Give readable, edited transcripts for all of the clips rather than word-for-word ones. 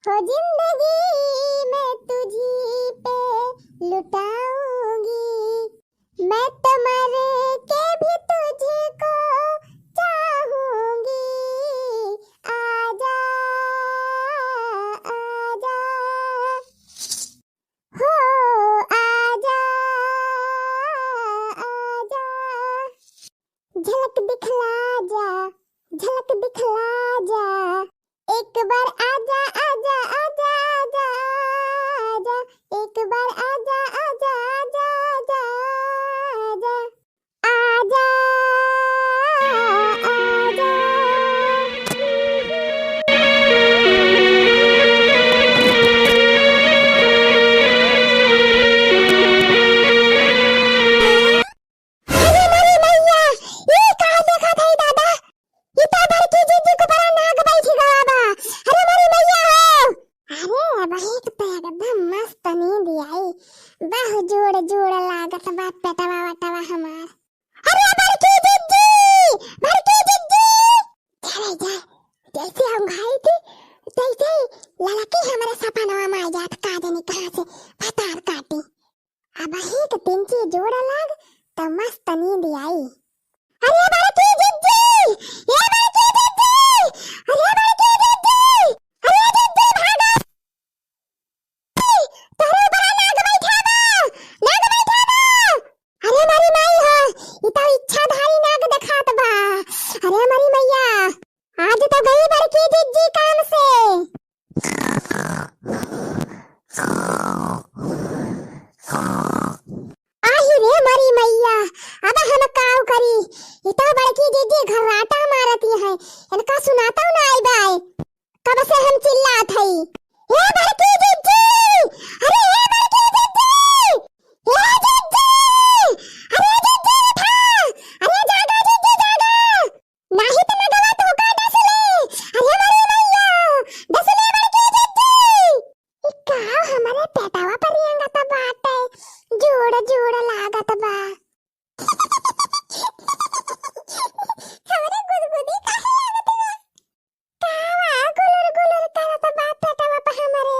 हो जिंदगी मैं तुझी पे लुटाऊंगी, मैं तो मर के भी तुझको चाहूंगी, आजा आजा हो आजा आजा, झलक दिखला जा, झलक दिखला जा, एक बार आजा आजा आजा आजा आजा, एक बार आजा आजा आजा आजा आजा आजा आजा। अरे मेरी मैया, ये कहाँ देखा था दादा? इतना भर की जीजी को बड़ा नाग बैठी गवा बा। अरे मेरी मैया हो। अरे भाई कितना एकदम मस्त नींद आई, बाह जोड़ जोड़ लागत बा पेटवा वटवा हमार। अरे भर की जीजी, भर की जीजी, चले जा, जैसे हम घाई थी तैसे लड़की हमारे सपनवा में आ जात, का जाने कहाँ से फतार काटी। अब ही तो तीन चीज जोड़ लाग तो मस्त नींद आई। अरे भर की जीजी, ये भर की जीजी, अरे भर की जीजी, अरे जीजी भागो, तोरे बड़ा नाग बैठा बा, नाग बैठा बा। अरे मेरी माई हो, ये तो इच्छाधारी नाग दिखात बा। अरे मेरी मैया, आज तो गई भर की जीजी काम से। आही रे मरी मैया, अब हम काऊ करी, इतो बड़की जीजी घराटा मारती है, इनका सुनाता हूँ ना आई बाई, कब से हम चिल्लात हई। ये बड़की जीजी, अरे ये बड़की जीजी, ये जीजी, अरे जीजी उठा, अरे जागा जीजी जागा, नाही तो नगवा धोखा डसले, अरे मरी मैया, डसले बड़की जीजी। इक्का हमारे पेटावा पर रियंगत बाटे, जोड़ जोड़ लागत बा। हमरे गुदगुदी काहे लागत बा? कावा गुलर गुलर करत बा पेटवा पे हमरे।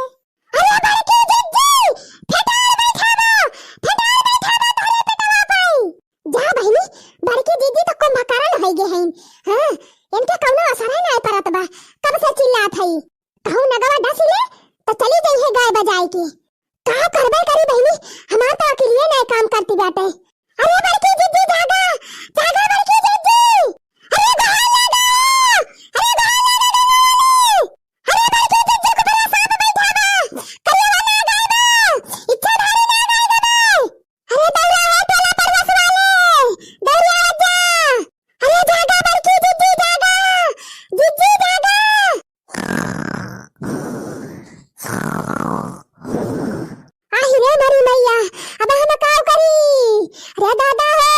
अरे बड़की जीजी, फेटार बैठा बा, फेटार बैठा बा तोरे पेटवा पे। जा बहिनी, बड़की जीजी तो कुंभकर्ण होई गे हईन। हां, इनके कौनो असर नहीं परत बा, कब से चिल्लात हई। कहूं नगवा डस ले तो चली जाई है गाय बजाई के। का करबे करी बहिनी, हमार तो अकेले नहीं काम करती बाटे। अरे बड़की जीजी जागा, जागा बड़की जीजी, अरे बाहर लगा, अरे बाहर लगा, अरे बड़की जीजी को बड़ा सांप बैठा बा, करिया नाग आई बा, इच्छाधारी नाग आई बा। अरे दौड़ा है टोला परवस वाले, दौड़ा जा, अरे जागा बड़की जीजी जागा, जीजी जागा। आही रे मरी मैया, अब हम काऊ करी। अरे दादा हो,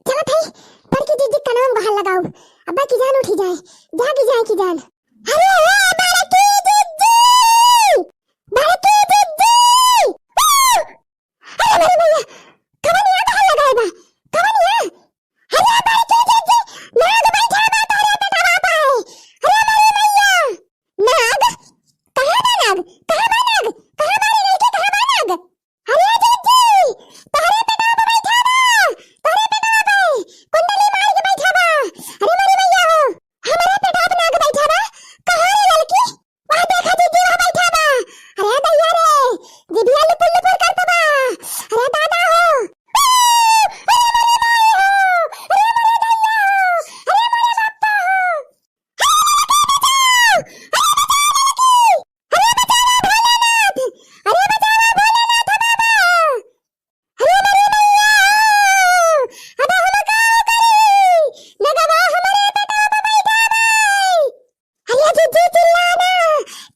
चलो भाई, बड़की जीजी का नाम बाहर लगाओ, अब्बा की जान उठी जाए, जागी जाए की जान। अरे ओ बड़की जीजी, बड़की जीजी, अरे मरी मैया, कवनिया बाहर लगाए बा, कवनिया, अरे बड़की जीजी, नाग बैठा बा तोरे पेटवा पे। अरे मरी मैया, नाग, कहाँ बा नाग, कहाँ बा नाग, कहाँ बा रे लड़की, कहाँ बा नाग? अरे जीजी, तोरे पेटवा पे बैठा बा, तोरे पेटवा पे कुंडली मार के बैठा बा। अरे मेरी मैया हो, हमारे पेटवा पे नाग बैठा बा, कहाँ रे लड़की? वहाँ देखा जीजी, वहाँ बैठा बा। अरे दैया रे, जिभिया लुपुर लुपुर करत बा। अरे दादा हो, अरे मेरी माई हो, अरे मेरे दैया हो, अरे मेरे बाप्पा हो, अरे बचाओ, अरे बचाओ भोलेनाथ, अरे बचाओ भोलेनाथ बाबा। अरे मेरी मैया हो, अब हम काऊ करी, नगवा हमारे पेटवा पे बैठा बाई। अरे जीजी चिल्लाना,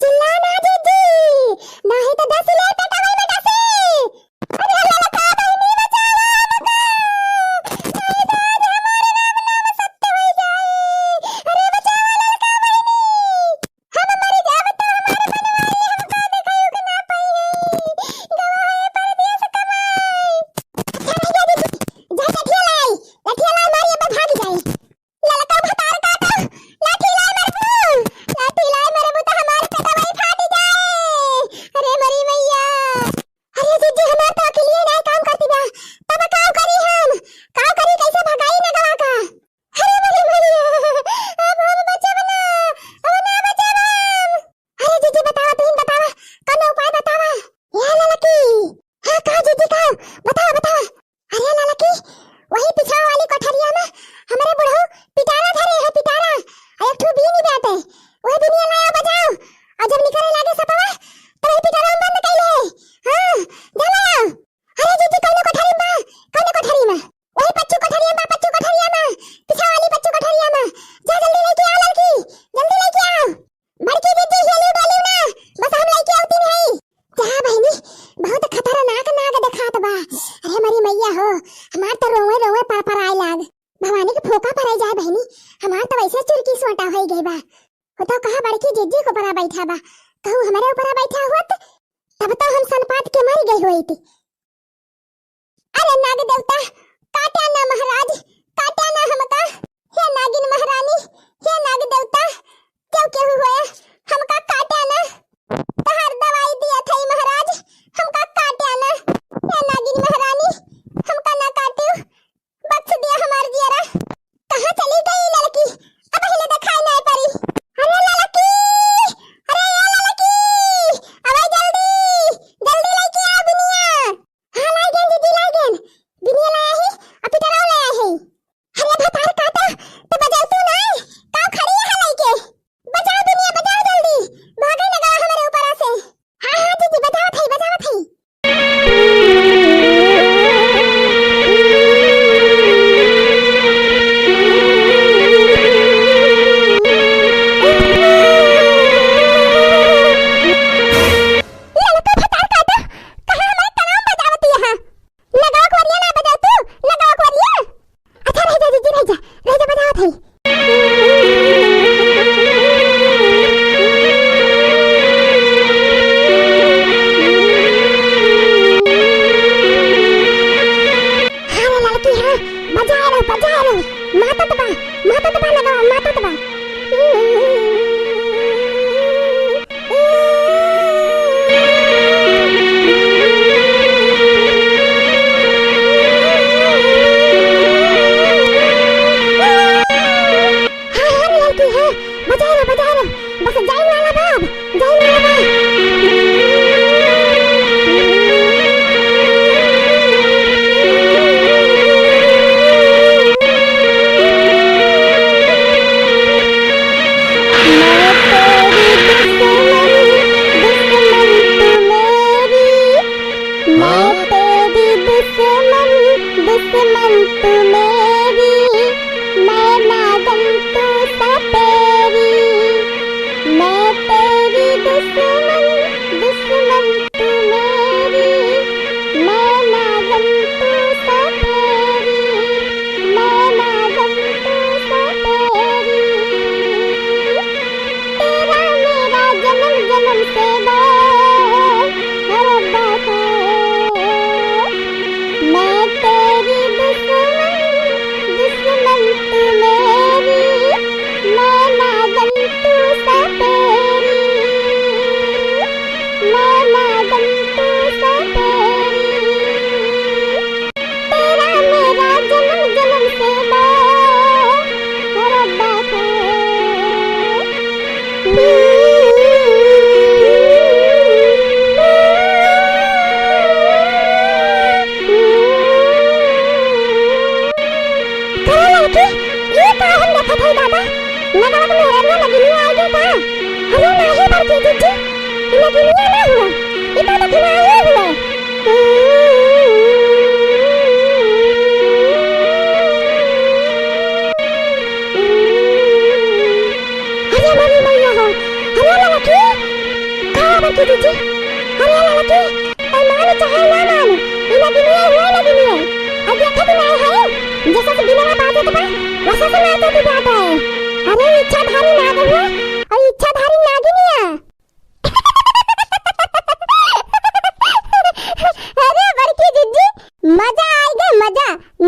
चिल्लाना जीजी, नहीं तो डस ले पेटवा में डसे। अरे ललका बहिनी बचाओ हमको, नहीं तो आज हमारे नाम सत्य हो जाए। अरे बचाओ ललका बहिनी, हम मर जाब तो हमारे बनवाई हमको दिखाई के ना पाई है, गवाए परदेश कमाई। अच्छा नहीं जा जीजी, जा लठिया लाई, लठिया लाई मारी अब भाग जाए। ललका भतार काटो, लाठी लाई मेरे बू, लाठी लाई मेरे बू तो बताओ कहाँ बड़की जीजी को परा बैठा बा, कहूँ हमारे ऊपर बैठा हुआ तब तो हम सनपात के मर गई हुई थी। अरे नाग देवता काटा ना महाराज, काटा ना हमका, हे नागिन महारानी, हे नाग देवता क्यों क्यों हुआ हमका काटा ना, तहार दवाई दिया थई महाराज, हमका काटा ना, हे नागिन महारानी हमका ना काटू, बख्श दिया हमार जियरा। कहाँ चली गई लड़की, अब हिले दिखाई नहीं पड़ी। अरे लड़की, अरे ये लड़की, अबे जल्दी जल्दी लेके आ बिनिया। हाँ लाई गेन दीदी लाई गेन, बिनिया लाया है और पिटराव लाया है। अरे भतार काटा तो बजाओ तू ना, काऊ खड़ी है लेके, बजाओ बिनिया बजाओ जल्दी, भागे लगा हमारे ऊपर से। हाँ हाँ दीदी बजाओ थई बजाओ थई।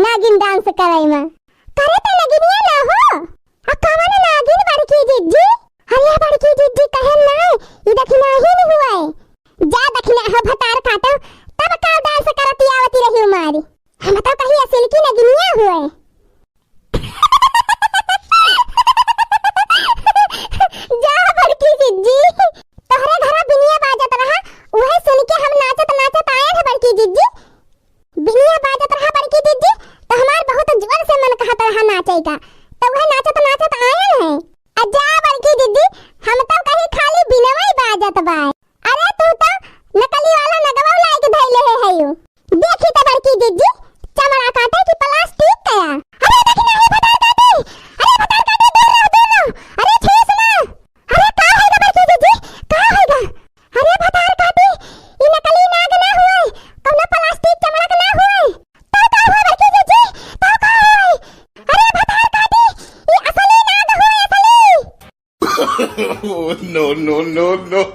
नागिन डांस कराई में करे तो नागिनिया ना हो आ कवन नागिन बड़की जिज्जी हरिया बड़की जिज्जी कहे ना ई दखिना ही नहीं हुआ है जा दखिना हो भतार काटो तब का डांस करती आवती रही मारी हम तो कहीं असल की नागिनिया हुए जा बड़की जिज्जी तोहरे घर बिनिया बाजत रहा वही सुन के हम नाचत नाचत आए हैं बड़की जिज्जी बिनिया बाजत रहा बड़की जिज्जी तो हमार बहुत जोर से मन कहत रहा नाचे का तो वह नाचत नाचत आए हैं अजा बड़की जिज्जी हम तो कहीं खाली बिनवा ही बाजत बा अरे तू तो नकली वाला नगवा लाइक धइले है यू देखी तो बड़की जिज्जी चमड़ा काटे की प्लास्टिक का अरे देखना है बता काटे अरे बता काटे दूर रहो अरे छेस ना अरे का है बड़की जिज्जी का है अरे बता काटे ई नकली नाग ना हुए कौन प्लास्टिक चमड़ा का ना हुए तो का हुआ बड़की जिज्जी तो का हुए अरे बता काटे ई असली नाग हुए असली Oh, no, no, no, no.